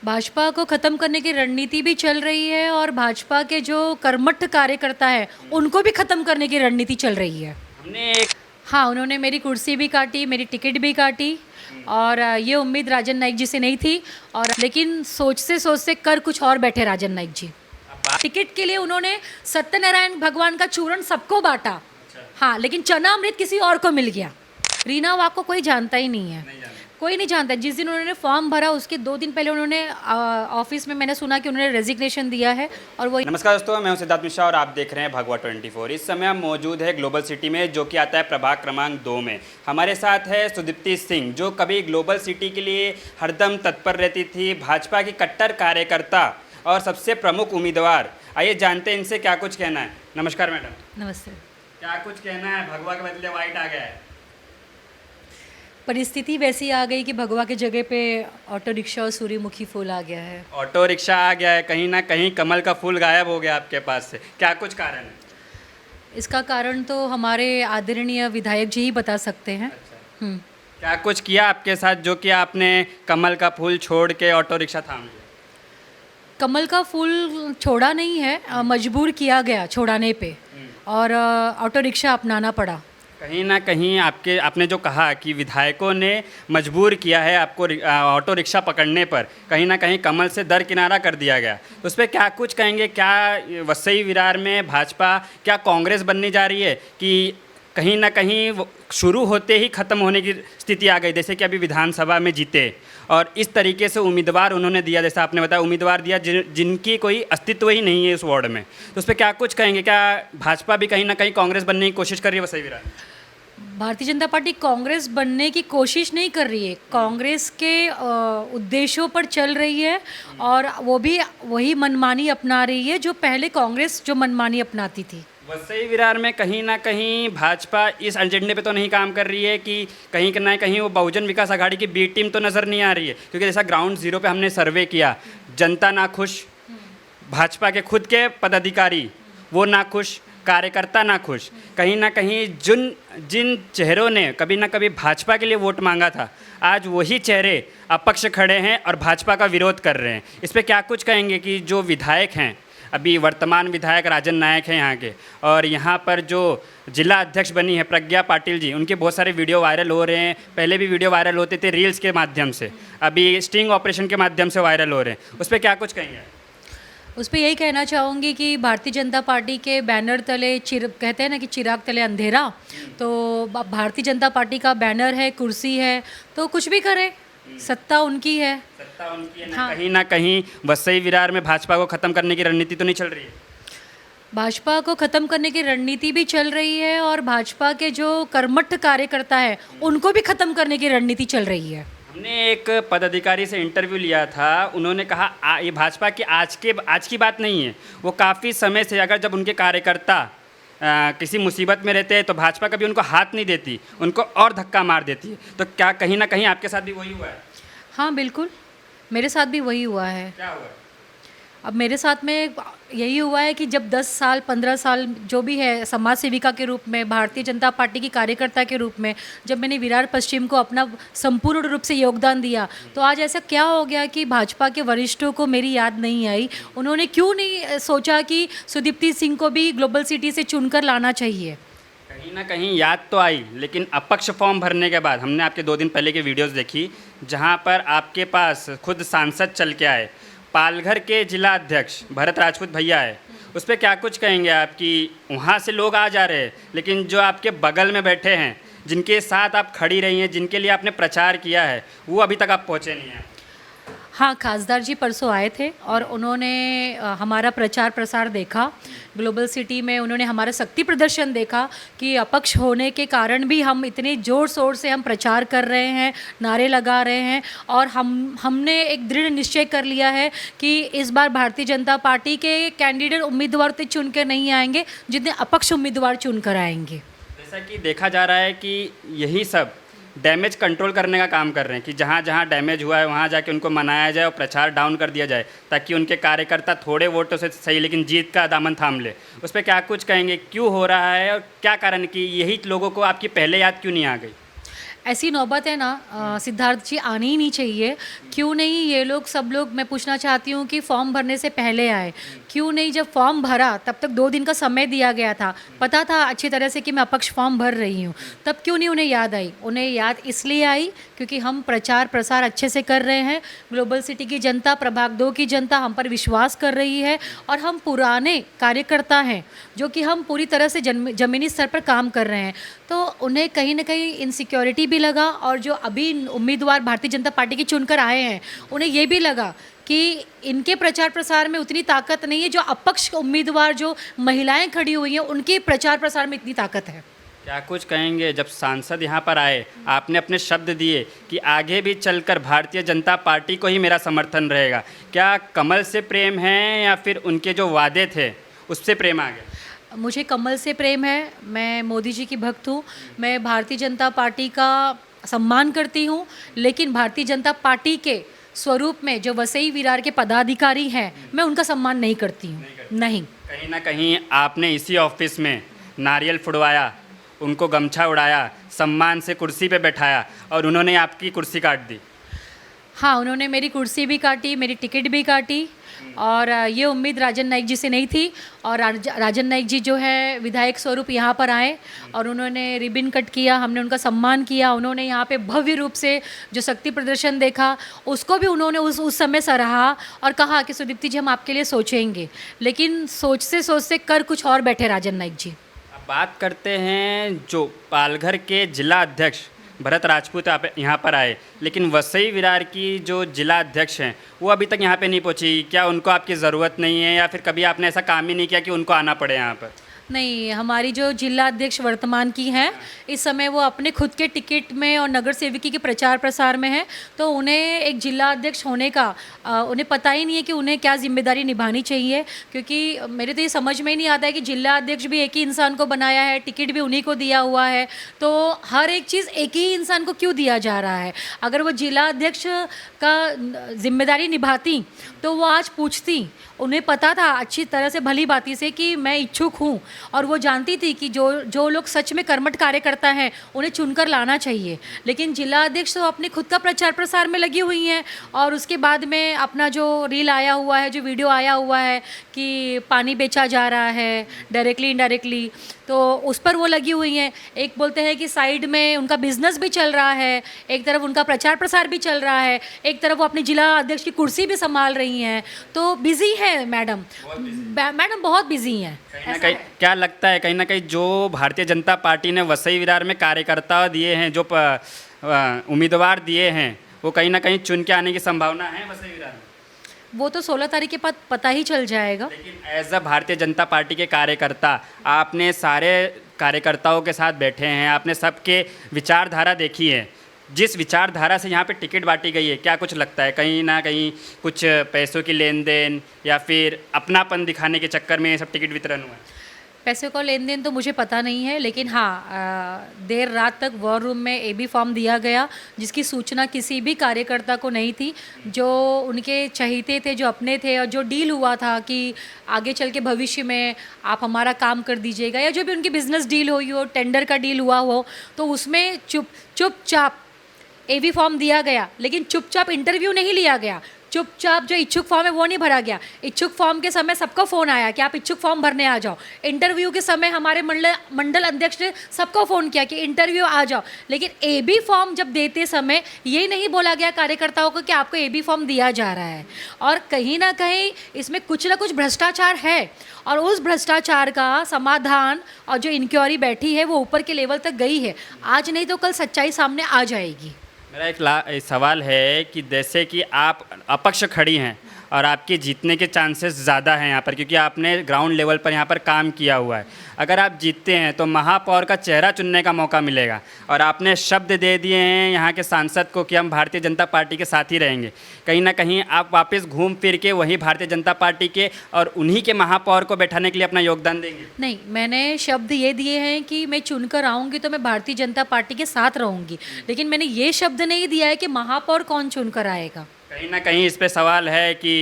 भाजपा को ख़त्म करने की रणनीति भी चल रही है और भाजपा के जो कर्मठ कार्यकर्ता है उनको भी ख़त्म करने की रणनीति चल रही है। हमने एक हाँ, उन्होंने मेरी कुर्सी भी काटी, मेरी टिकट भी काटी और ये उम्मीद राजन नाइक जी से नहीं थी। और लेकिन सोचते कर कुछ और बैठे राजन नाइक जी। टिकट के लिए उन्होंने सत्यनारायण भगवान का चूरण सबको बांटा। हाँ, लेकिन चना अमृत किसी और को मिल गया। रीना वाक को कोई जानता ही नहीं है, कोई नहीं जानता। जिस दिन उन्होंने फॉर्म भरा उसके 2 दिन पहले उन्होंने ऑफिस में मैंने सुना कि उन्होंने रेजिग्नेशन दिया है और वो। नमस्कार दोस्तों, मैं हूं सिद्धार्थ मिश्रा और आप देख रहे हैं भगवा 24। इस समय हम मौजूद है ग्लोबल सिटी में, जो कि आता है प्रभाग क्रमांक 2 में। हमारे साथ है सुदीप्ति सिंह, जो कभी ग्लोबल सिटी के लिए हरदम तत्पर रहती थी, भाजपा की कट्टर कार्यकर्ता और सबसे प्रमुख उम्मीदवार। आइए जानते हैं इनसे क्या कुछ कहना है। नमस्कार मैडम। नमस्ते। क्या कुछ कहना है, भगवा के बदले वाइट आ गया है? परिस्थिति वैसी आ गई कि भगवा के जगह पे ऑटो रिक्शा और सूर्यमुखी फूल आ गया है। ऑटो रिक्शा आ गया है, कहीं ना कहीं कमल का फूल गायब हो गया आपके पास से। क्या कुछ कारण है? इसका कारण तो हमारे आदरणीय विधायक जी ही बता सकते हैं। क्या कुछ किया आपके साथ जो कि आपने कमल का फूल छोड़ के ऑटो रिक्शा थाम लिया? कमल का फूल छोड़ा नहीं है, मजबूर किया गया छोड़ाने पे और ऑटो रिक्शा अपनाना पड़ा। कहीं ना कहीं आपने जो कहा कि विधायकों ने मजबूर किया है आपको ऑटो रिक्शा पकड़ने पर, कहीं ना कहीं कमल से दरकिनारा कर दिया गया। तो उस पर क्या कुछ कहेंगे? क्या वसई विरार में भाजपा क्या कांग्रेस बनने जा रही है कि कहीं ना कहीं शुरू होते ही ख़त्म होने की स्थिति आ गई? जैसे कि अभी विधानसभा में जीते और इस तरीके से उम्मीदवार उन्होंने दिया, जैसा आपने बताया उम्मीदवार दिया जिनकी कोई अस्तित्व ही नहीं है इस वार्ड में। तो उस पर क्या कुछ कहेंगे? क्या भाजपा भी कहीं ना कहीं कांग्रेस बनने की कोशिश कर रही है वसई विरार में? भारतीय जनता पार्टी कांग्रेस बनने की कोशिश नहीं कर रही है, कांग्रेस के उद्देश्यों पर चल रही है और वो भी वही मनमानी अपना रही है जो पहले कांग्रेस जो मनमानी अपनाती थी। वसई विरार में कहीं ना कहीं भाजपा इस एजेंडे पे तो नहीं काम कर रही है कि कहीं ना कहीं वो बहुजन विकास आघाड़ी की बी टीम तो नज़र नहीं आ रही है, क्योंकि जैसा ग्राउंड जीरो पे हमने सर्वे किया, जनता ना खुश, भाजपा के खुद के पदाधिकारी वो ना खुश, कार्यकर्ता ना खुश। कहीं ना कहीं जिन चेहरों ने कभी ना कभी भाजपा के लिए वोट मांगा था, आज वही चेहरे अपक्ष खड़े हैं और भाजपा का विरोध कर रहे हैं। इस पर क्या कुछ कहेंगे कि जो विधायक हैं, अभी वर्तमान विधायक राजन नायक हैं यहाँ के, और यहाँ पर जो जिला अध्यक्ष बनी है प्रज्ञा पाटिल जी, उनके बहुत सारे वीडियो वायरल हो रहे हैं। पहले भी वीडियो वायरल होते थे रील्स के माध्यम से, अभी स्टिंग ऑपरेशन के माध्यम से वायरल हो रहे हैं। उस पर क्या कुछ कहेंगे? उस पर यही कहना चाहूँगी कि भारतीय जनता पार्टी के बैनर तले कहते हैं ना कि चिराग तले अंधेरा, तो भारतीय जनता पार्टी का बैनर है, कुर्सी है, तो कुछ भी करे, सत्ता उनकी है। सत्ता उनकी है। हाँ। कहीं ना कहीं वसई विरार में भाजपा को ख़त्म करने की रणनीति तो नहीं चल रही है? भाजपा को ख़त्म करने की रणनीति भी चल रही है और भाजपा के जो कर्मठ कार्यकर्ता है उनको भी ख़त्म करने की रणनीति चल रही है। हमने एक पदाधिकारी से इंटरव्यू लिया था, उन्होंने कहा ये भाजपा की आज की बात नहीं है, वो काफ़ी समय से, अगर जब उनके कार्यकर्ता किसी मुसीबत में रहते हैं तो भाजपा कभी उनको हाथ नहीं देती, उनको और धक्का मार देती है। तो क्या कहीं ना कहीं आपके साथ भी वही हुआ है? हाँ बिल्कुल, मेरे साथ भी वही हुआ है। क्या हुआ है? अब मेरे साथ में यही हुआ है कि जब 10 साल 15 साल जो भी है समाज सेविका के रूप में, भारतीय जनता पार्टी की कार्यकर्ता के रूप में, जब मैंने विरार पश्चिम को अपना संपूर्ण रूप से योगदान दिया, तो आज ऐसा क्या हो गया कि भाजपा के वरिष्ठों को मेरी याद नहीं आई? उन्होंने क्यों नहीं सोचा कि सुदीप्ति सिंह को भी ग्लोबल सिटी से चुनकर लाना चाहिए? कहीं ना कहीं याद तो आई, लेकिन अपक्ष फॉर्म भरने के बाद हमने आपके 2 दिन पहले की वीडियोज़ देखी, जहाँ पर आपके पास खुद सांसद चल के आए, पालघर के जिला अध्यक्ष भरत राजपूत भैया है। उस पर क्या कुछ कहेंगे आप कि वहाँ से लोग आ जा रहे हैं, लेकिन जो आपके बगल में बैठे हैं, जिनके साथ आप खड़ी रही हैं, जिनके लिए आपने प्रचार किया है, वो अभी तक आप पहुँचे नहीं हैं? हाँ, खासदार जी परसों आए थे और उन्होंने हमारा प्रचार प्रसार देखा ग्लोबल सिटी में। उन्होंने हमारा शक्ति प्रदर्शन देखा कि अपक्ष होने के कारण भी हम इतने ज़ोर शोर से हम प्रचार कर रहे हैं, नारे लगा रहे हैं और हमने एक दृढ़ निश्चय कर लिया है कि इस बार भारतीय जनता पार्टी के कैंडिडेट उम्मीदवार तो चुन कर नहीं आएंगे, जितने अपक्ष उम्मीदवार चुन कर आएंगे। जैसा कि देखा जा रहा है कि यही सब डैमेज कंट्रोल करने का काम कर रहे हैं कि जहाँ जहाँ डैमेज हुआ है वहाँ जाके उनको मनाया जाए और प्रचार डाउन कर दिया जाए, ताकि उनके कार्यकर्ता थोड़े वोटों से सही लेकिन जीत का दामन थाम ले। उस पर क्या कुछ कहेंगे? क्यों हो रहा है और क्या कारण कि यही लोगों को आपकी पहले याद क्यों नहीं आ गई? ऐसी नौबत है ना सिद्धार्थ जी आनी ही नहीं चाहिए। क्यों नहीं ये लोग सब लोग, मैं पूछना चाहती हूँ कि फॉर्म भरने से पहले आए, क्यों नहीं जब फॉर्म भरा तब तक 2 दिन का समय दिया गया था, पता था अच्छी तरह से कि मैं अपक्ष फॉर्म भर रही हूँ, तब क्यों नहीं उन्हें याद आई? उन्हें याद इसलिए आई क्योंकि हम प्रचार प्रसार अच्छे से कर रहे हैं, ग्लोबल सिटी की जनता, प्रभाग 2 की जनता हम पर विश्वास कर रही है और हम पुराने कार्यकर्ता हैं जो कि हम पूरी तरह से ज़मीनी स्तर पर काम कर रहे हैं, तो उन्हें कहीं ना कहीं इनसिक्योरिटी भी लगा। और जो अभी उम्मीदवार भारतीय जनता पार्टी की चुनकर आए हैं उन्हें ये भी लगा कि इनके प्रचार प्रसार में उतनी ताकत नहीं है जो अपक्ष उम्मीदवार जो महिलाएं खड़ी हुई हैं उनके प्रचार प्रसार में इतनी ताकत है। क्या कुछ कहेंगे जब सांसद यहाँ पर आए, आपने अपने शब्द दिए कि आगे भी चलकर भारतीय जनता पार्टी को ही मेरा समर्थन रहेगा, क्या कमल से प्रेम है या फिर उनके जो वादे थे उससे प्रेम आ गया? मुझे कमल से प्रेम है, मैं मोदी जी की भक्त हूँ, मैं भारतीय जनता पार्टी का सम्मान करती हूँ, लेकिन भारतीय जनता पार्टी के स्वरूप में जो वसई विरार के पदाधिकारी हैं मैं उनका सम्मान नहीं करती हूँ। नहीं। कहीं ना कहीं आपने इसी ऑफिस में नारियल फुड़वाया, उनको गमछा उड़ाया, सम्मान से कुर्सी पे बैठाया और उन्होंने आपकी कुर्सी काट दी। हाँ, उन्होंने मेरी कुर्सी भी काटी, मेरी टिकट भी काटी और ये उम्मीद राजन नाइक जी से नहीं थी। और राजन नाइक जी जो है विधायक स्वरूप यहाँ पर आए और उन्होंने रिबन कट किया, हमने उनका सम्मान किया, उन्होंने यहाँ पे भव्य रूप से जो शक्ति प्रदर्शन देखा उसको भी उन्होंने उस समय सराहा और कहा कि सुदीप्ति जी हम आपके लिए सोचेंगे, लेकिन सोचते कर कुछ और बैठे राजन नाइक जी। अब बात करते हैं जो पालघर के जिला अध्यक्ष भरत राजपूत यहाँ पर आए, लेकिन वसई विरार की जो जिला अध्यक्ष हैं वो अभी तक यहाँ पे नहीं पहुँची। क्या उनको आपकी ज़रूरत नहीं है या फिर कभी आपने ऐसा काम ही नहीं किया कि उनको आना पड़े यहाँ पर? नहीं, हमारी जो जिला अध्यक्ष वर्तमान की हैं इस समय वो अपने खुद के टिकट में और नगर सेविकी के प्रचार प्रसार में है, तो उन्हें एक जिला अध्यक्ष होने का उन्हें पता ही नहीं है कि उन्हें क्या जिम्मेदारी निभानी चाहिए। क्योंकि मेरे तो ये समझ में ही नहीं आता है कि जिला अध्यक्ष भी एक ही इंसान को बनाया है, टिकट भी उन्हीं को दिया हुआ है, तो हर एक चीज़ एक ही इंसान को क्यों दिया जा रहा है? अगर वो जिला अध्यक्ष का जिम्मेदारी निभाती तो वो आज पूछती, उन्हें पता था अच्छी तरह से भली भांति से कि मैं इच्छुक हूँ और वो जानती थी कि जो लोग सच में कर्मठ कार्यकर्ता हैं उन्हें चुनकर लाना चाहिए। लेकिन जिला अध्यक्ष तो अपने खुद का प्रचार प्रसार में लगी हुई हैं और उसके बाद में अपना जो रील आया हुआ है, जो वीडियो आया हुआ है कि पानी बेचा जा रहा है डायरेक्टली इनडायरेक्टली, तो उस पर वो लगी हुई हैं। एक बोलते हैं कि साइड में उनका बिजनेस भी चल रहा है, एक तरफ उनका प्रचार प्रसार भी चल रहा है, एक तरफ वो अपनी जिला अध्यक्ष की कुर्सी भी संभाल रही हैं, तो बिजी है मैडम बहुत बिजी हैं। कहीं ना कहीं क्या लगता है, कहीं ना कहीं जो भारतीय जनता पार्टी ने वसई विरार में कार्यकर्ता दिए हैं, जो उम्मीदवार दिए हैं, वो कहीं ना कहीं चुन के आने की संभावना है वसई विरार में? वो तो 16 तारीख के बाद पता ही चल जाएगा। लेकिन as a Bharatiya Janata party के कार्यकर्ता आपने सारे कार्यकर्ताओं के साथ बैठे हैं, आपने सबके विचारधारा देखी है, जिस विचारधारा से यहाँ पे टिकट बांटी गई है, क्या कुछ लगता है कहीं ना कहीं कुछ पैसों की लेन देन या फिर अपनापन दिखाने के चक्कर में ये सब टिकट वितरण हुआ है? पैसे का लेन देन तो मुझे पता नहीं है, लेकिन हाँ देर रात तक वॉर रूम में एबी फॉर्म दिया गया जिसकी सूचना किसी भी कार्यकर्ता को नहीं थी। जो उनके चहीते थे, जो अपने थे, और जो डील हुआ था कि आगे चल के भविष्य में आप हमारा काम कर दीजिएगा, या जो भी उनकी बिजनेस डील हुई हो, टेंडर का डील हुआ हो, तो उसमें चुपचाप एबी फॉर्म दिया गया, लेकिन चुपचाप इंटरव्यू नहीं लिया गया। चुपचाप जो इच्छुक फॉर्म है वो नहीं भरा गया। इच्छुक फॉर्म के समय सबका फ़ोन आया कि आप इच्छुक फॉर्म भरने आ जाओ। इंटरव्यू के समय हमारे मंडल अध्यक्ष ने सबको फ़ोन किया कि इंटरव्यू आ जाओ, लेकिन एबी फॉर्म जब देते समय ये नहीं बोला गया कार्यकर्ताओं को कि आपको एबी फॉर्म दिया जा रहा है। और कहीं ना कहीं इसमें कुछ ना कुछ भ्रष्टाचार है, और उस भ्रष्टाचार का समाधान और जो इंक्वायरी बैठी है वो ऊपर के लेवल तक गई है। आज नहीं तो कल सच्चाई सामने आ जाएगी। मेरा एक सवाल है कि जैसे कि आप अपक्ष खड़ी हैं और आपके जीतने के चांसेस ज़्यादा हैं यहाँ पर, क्योंकि आपने ग्राउंड लेवल पर यहाँ पर काम किया हुआ है। अगर आप जीतते हैं तो महापौर का चेहरा चुनने का मौका मिलेगा, और आपने शब्द दे दिए हैं यहाँ के सांसद को कि हम भारतीय जनता पार्टी के साथ ही रहेंगे। कहीं ना कहीं आप वापस घूम फिर के वही भारतीय जनता पार्टी के और उन्हीं के महापौर को बैठाने के लिए अपना योगदान देंगे? नहीं, मैंने शब्द ये दिए हैं कि मैं चुनकर आऊँगी तो मैं भारतीय जनता पार्टी के साथ रहूँगी, लेकिन मैंने ये शब्द नहीं दिया है कि महापौर कौन चुनकर आएगा। कहीं ना कहीं इस पे सवाल है कि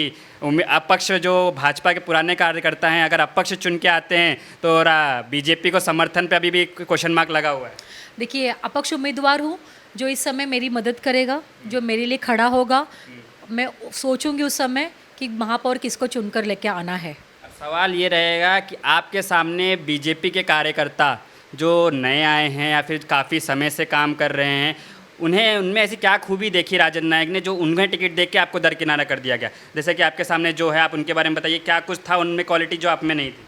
अपक्ष जो भाजपा के पुराने कार्यकर्ता हैं, अगर अपक्ष चुन के आते हैं तो बीजेपी को समर्थन पे अभी भी क्वेश्चन मार्क लगा हुआ है। देखिए, अपक्ष उम्मीदवार हूँ, जो इस समय मेरी मदद करेगा, जो मेरे लिए खड़ा होगा। मैं सोचूंगी उस समय कि महापौर किसको चुनकर लेके आना है। अब सवाल ये रहेगा कि आपके सामने बीजेपी के कार्यकर्ता जो नए आए हैं या फिर काफ़ी समय से काम कर रहे हैं, उन्हें उनमें ऐसी क्या खूबी देखी राजन नायक ने जो उन्हें टिकट देके आपको दरकिनारा कर दिया गया? जैसे कि आपके सामने जो है, आप उनके बारे में बताइए, क्या कुछ था उनमें क्वालिटी जो आप में नहीं थी?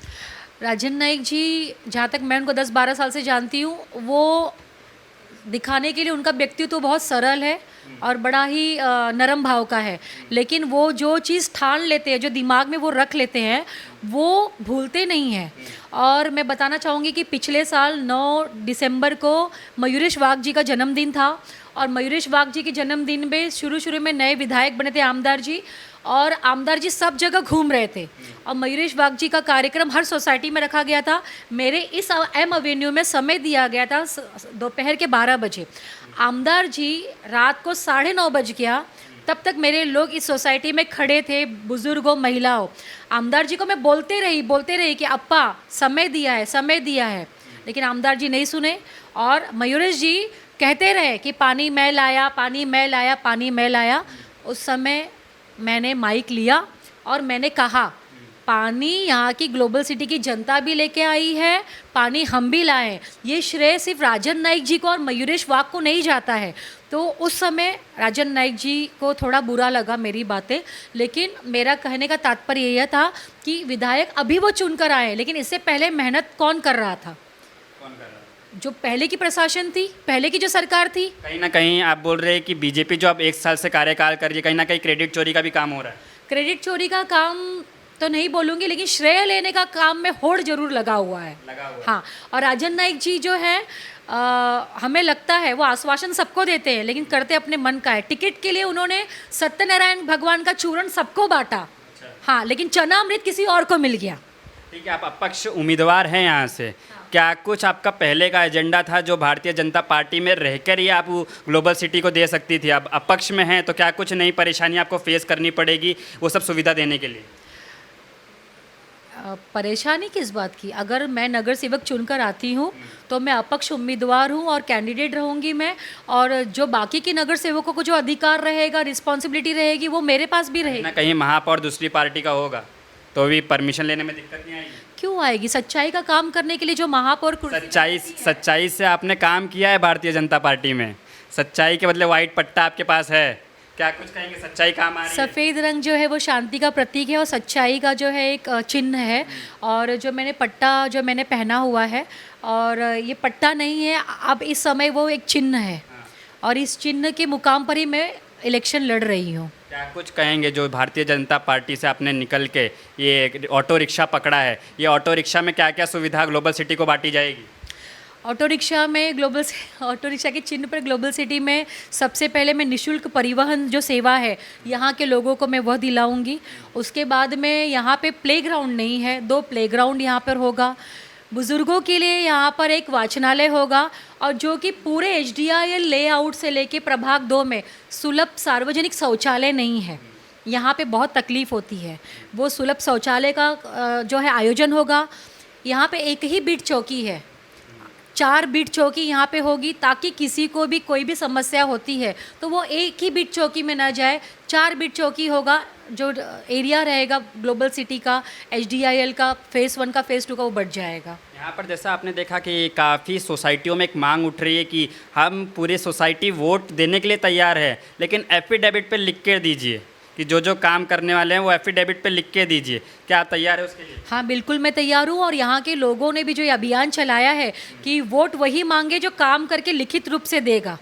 राजन नाइक जी, जहाँ तक मैं उनको 10-12 साल से जानती हूँ, वो दिखाने के लिए उनका व्यक्तित्व बहुत सरल है और बड़ा ही नरम भाव का है, लेकिन वो जो चीज़ ठान लेते हैं, जो दिमाग में वो रख लेते हैं, वो भूलते नहीं हैं। और मैं बताना चाहूँगी कि पिछले साल 9 दिसंबर को मयूरेश वाघ जी का जन्मदिन था और मयूरेश वाघ जी के जन्मदिन में शुरू में नए विधायक बने थे आमदार जी, और आमदार जी सब जगह घूम रहे थे और मयूरेश वाघ जी का कार्यक्रम हर सोसाइटी में रखा गया था। मेरे इस एम एवेन्यू में समय दिया गया था दोपहर के 12 बजे। आमदार जी रात को 9:30 बज गया, तब तक मेरे लोग इस सोसाइटी में खड़े थे, बुजुर्गों, महिलाओं। आमदार जी को मैं बोलते रही कि अप्पा समय दिया है, लेकिन आमदार जी नहीं सुने और मयूरेश जी कहते रहे कि पानी मैं लाया। उस समय मैंने माइक लिया और मैंने कहा, पानी यहाँ की ग्लोबल सिटी की जनता भी लेके आई है, पानी हम भी लाए। ये श्रेय सिर्फ राजन नाइक जी को और मयूरेश वाघ को नहीं जाता है। तो उस समय राजन नाइक जी को थोड़ा बुरा लगा मेरी बातें, लेकिन मेरा कहने का तात्पर्य यह था कि विधायक अभी वो चुनकर आए, लेकिन इससे पहले मेहनत कौन कर रहा था? जो पहले की प्रशासन थी, पहले की जो सरकार थी। कहीं ना कहीं आप बोल रहे हैं कि बीजेपी जो अब 1 साल से कार्यकाल कर रही है, कहीं ना कहीं क्रेडिट चोरी का भी काम हो रहा है। क्रेडिट चोरी का काम तो नहीं बोलूँगी, लेकिन श्रेय लेने का काम में होड़ जरूर लगा हुआ है। हाँ, और राजन नाइक जी जो है, हमें लगता है वो आश्वासन सबको देते हैं, लेकिन करते अपने मन का है। टिकट के लिए उन्होंने सत्यनारायण भगवान का चूरण सबको बांटा। हाँ, लेकिन चना अमृत किसी और को मिल गया। ठीक है, आप अपक्ष उम्मीदवार हैं यहाँ से, क्या कुछ आपका पहले का एजेंडा था जो भारतीय जनता पार्टी में रहकर ही आप ग्लोबल सिटी को दे सकती थी? अब अपक्ष में हैं तो क्या कुछ नई परेशानी आपको फेस करनी पड़ेगी वो सब सुविधा देने के लिए? परेशानी किस बात की? अगर मैं नगर सेवक चुनकर आती हूँ तो मैं अपक्ष उम्मीदवार हूँ और कैंडिडेट रहूँगी मैं, और जो बाकी के नगर सेवकों को जो अधिकार रहेगा, रिस्पॉन्सिबिलिटी रहेगी, वो मेरे पास भी रहेगी। ना कहीं महापौर दूसरी पार्टी का होगा तो भी परमिशन लेने में दिक्कत नहीं आएगी? क्यों आएगी? सच्चाई का काम करने के लिए जो महापौर सच्चाई से आपने काम किया है भारतीय जनता पार्टी में, सच्चाई के बदले वाइट पट्टा आपके पास है, क्या कुछ कहेंगे? सच्चाई काम आ रही है? सफ़ेद रंग जो है वो शांति का प्रतीक है और सच्चाई का जो है एक चिन्ह है, और जो मैंने पट्टा जो मैंने पहना हुआ है, और ये पट्टा नहीं है, अब इस समय वो एक चिन्ह है और इस चिन्ह के मुकाम पर ही मैं इलेक्शन लड़ रही हूँ। क्या कुछ कहेंगे जो भारतीय जनता पार्टी से आपने निकल के ये ऑटो रिक्शा पकड़ा है, ये ऑटो रिक्शा में क्या क्या सुविधा ग्लोबल सिटी को बांटी जाएगी? ऑटो रिक्शा के चिन्ह पर ग्लोबल सिटी में सबसे पहले मैं निशुल्क परिवहन जो सेवा है यहाँ के लोगों को मैं वह दिलाऊंगी। उसके बाद में यहाँ पे प्लेग्राउंड नहीं है, 2 प्लेग्राउंड यहाँ पर होगा। बुज़ुर्गों के लिए यहाँ पर एक वाचनालय होगा, और जो कि पूरे HDIL लेआउट से लेके प्रभाग 2 में सुलभ सार्वजनिक शौचालय नहीं है। यहाँ पे बहुत तकलीफ़ होती है। वो सुलभ शौचालय का जो है आयोजन होगा। यहाँ पे एक ही बीट चौकी है, 4 बीट चौकी यहाँ पे होगी, ताकि किसी को भी कोई भी समस्या होती है तो वो एक ही बीट चौकी में ना जाए। 4 बीट चौकी होगा, जो एरिया रहेगा ग्लोबल सिटी का, HDIL का फेज़ 1 का फेज़ 2 का, वो बढ़ जाएगा। यहाँ पर जैसा आपने देखा कि काफ़ी सोसाइटियों में एक मांग उठ रही है कि हम पूरे सोसाइटी वोट देने के लिए तैयार है, लेकिन एफिडेविट पे लिख के दीजिए कि जो काम करने वाले हैं वो एफिडेविट पे लिख के दीजिए। क्या आप तैयार है उसके लिए? हाँ, बिल्कुल मैं तैयार हूँ, और यहाँ के लोगों ने भी जो ये अभियान चलाया है कि वोट वही मांगे जो काम करके लिखित रूप से देगा,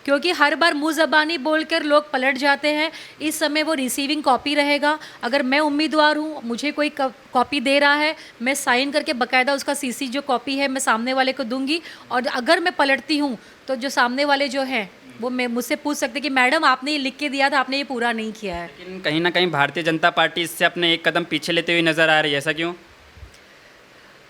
क्योंकि हर बार मुँह ज़बानी बोलकर लोग पलट जाते हैं। इस समय वो रिसीविंग कॉपी रहेगा। अगर मैं उम्मीदवार हूँ, मुझे कोई कॉपी दे रहा है, मैं साइन करके बाकायदा उसका CC जो कॉपी है मैं सामने वाले को दूंगी, और अगर मैं पलटती हूँ तो जो सामने वाले जो हैं वो मैं मुझसे पूछ सकते कि मैडम आपने ये लिख के दिया था, आपने ये पूरा नहीं किया है। लेकिन कहीं ना कहीं भारतीय जनता पार्टी इससे अपने एक कदम पीछे लेते हुए नज़र आ रही है, ऐसा क्यों?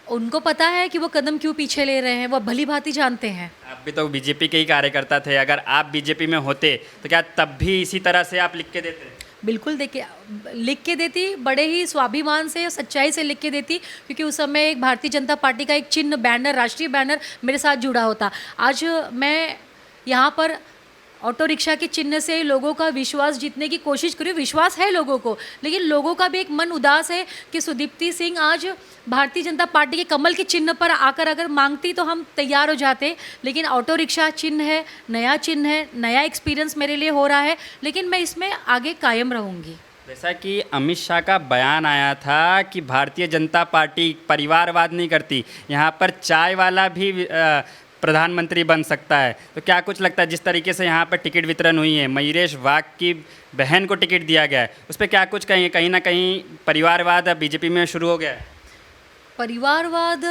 उनको पता है कि वो कदम क्यों पीछे ले रहे हैं, वो भली भांति जानते हैं। आप भी तो बीजेपी के ही कार्यकर्ता थे, अगर आप बीजेपी में होते तो क्या तब भी इसी तरह से आप लिख के देते? बिल्कुल, देखिए लिख के देती, बड़े ही स्वाभिमान से, सच्चाई से लिख के देती, क्योंकि उस समय एक भारतीय जनता पार्टी का एक चिन्ह, बैनर, राष्ट्रीय बैनर मेरे साथ जुड़ा होता। आज मैं यहाँ पर ऑटो रिक्शा के चिन्ह से लोगों का विश्वास जीतने की कोशिश करी। विश्वास है लोगों को, लेकिन लोगों का भी एक मन उदास है कि सुदीप्ति सिंह आज भारतीय जनता पार्टी के कमल के चिन्ह पर आकर अगर मांगती तो हम तैयार हो जाते, लेकिन ऑटो रिक्शा चिन्ह है, नया एक्सपीरियंस मेरे लिए हो रहा है, लेकिन मैं इसमें आगे कायम रहूँगी। जैसा कि अमित शाह का बयान आया था कि भारतीय जनता पार्टी परिवारवाद नहीं करती, यहाँ पर चाय वाला भी प्रधानमंत्री बन सकता है, तो क्या कुछ लगता है जिस तरीके से यहाँ पर टिकट वितरण हुई है, मयूरेश वाघ की बहन को टिकट दिया गया है, उस पर क्या कुछ कहीं ना कहीं परिवारवाद बीजेपी में शुरू हो गया है? परिवारवाद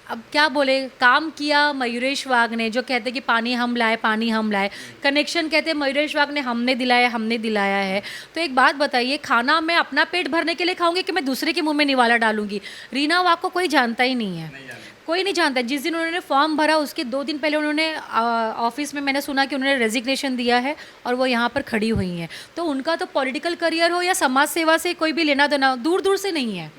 अब क्या बोले, काम किया मयूरेश वाघ ने, जो कहते कि पानी हम लाए, कनेक्शन कहते मयूरेश वाघ ने हमने दिलाया है। तो एक बात बताइए, खाना मैं अपना पेट भरने के लिए खाऊंगी कि मैं दूसरे के मुंह में निवाला डालूंगी? रीना वाघ को कोई जानता ही नहीं है, कोई नहीं जानता। जिस दिन उन्होंने फॉर्म भरा उसके 2 दिन पहले उन्होंने ऑफिस में, मैंने सुना कि उन्होंने रेजिग्नेशन दिया है और वो यहाँ पर खड़ी हुई हैं। तो उनका तो पॉलिटिकल करियर हो या समाज सेवा से कोई भी लेना देना दूर दूर से नहीं है।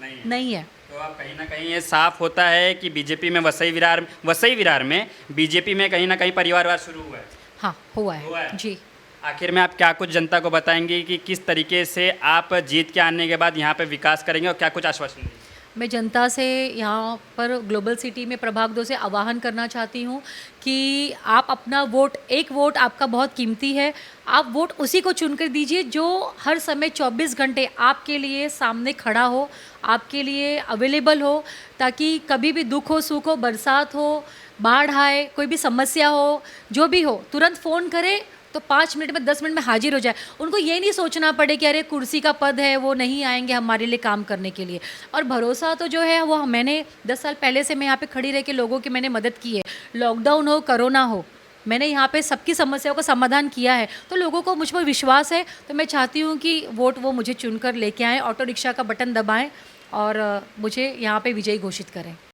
तो अब कहीं ना कहीं ये साफ होता है कि बीजेपी में वसई विरार में बीजेपी में कहीं ना कहीं परिवारवाद शुरू हुआ है। हाँ, हुआ है जी। आखिर में आप क्या कुछ जनता को बताएंगे कि किस तरीके से आप जीत के आने के बाद यहाँ पे विकास करेंगे और क्या कुछ आश्वासन देंगे? मैं जनता से यहाँ पर ग्लोबल सिटी में प्रभाग 2 से आह्वान करना चाहती हूँ कि आप अपना वोट, एक वोट आपका बहुत कीमती है, आप वोट उसी को चुनकर दीजिए जो हर समय 24 घंटे आपके लिए सामने खड़ा हो, आपके लिए अवेलेबल हो, ताकि कभी भी दुख हो, सुख हो, बरसात हो, बाढ़ आए, कोई भी समस्या हो, जो भी हो, तुरंत फ़ोन करें तो 5 मिनट में 10 मिनट में हाजिर हो जाए। उनको ये नहीं सोचना पड़े कि अरे कुर्सी का पद है, वो नहीं आएंगे हमारे लिए काम करने के लिए। और भरोसा तो जो है वो मैंने 10 साल पहले से मैं यहाँ पे खड़ी रह के लोगों की मैंने मदद की है। लॉकडाउन हो, कोरोना हो, मैंने यहाँ पे सबकी समस्याओं का समाधान किया है, तो लोगों को मुझ पर विश्वास है। तो मैं चाहती हूँ कि वोट वो मुझे चुनकर लेके आएँ, ऑटो रिक्शा का बटन दबाएँ और मुझे यहाँ पे विजयी घोषित करें।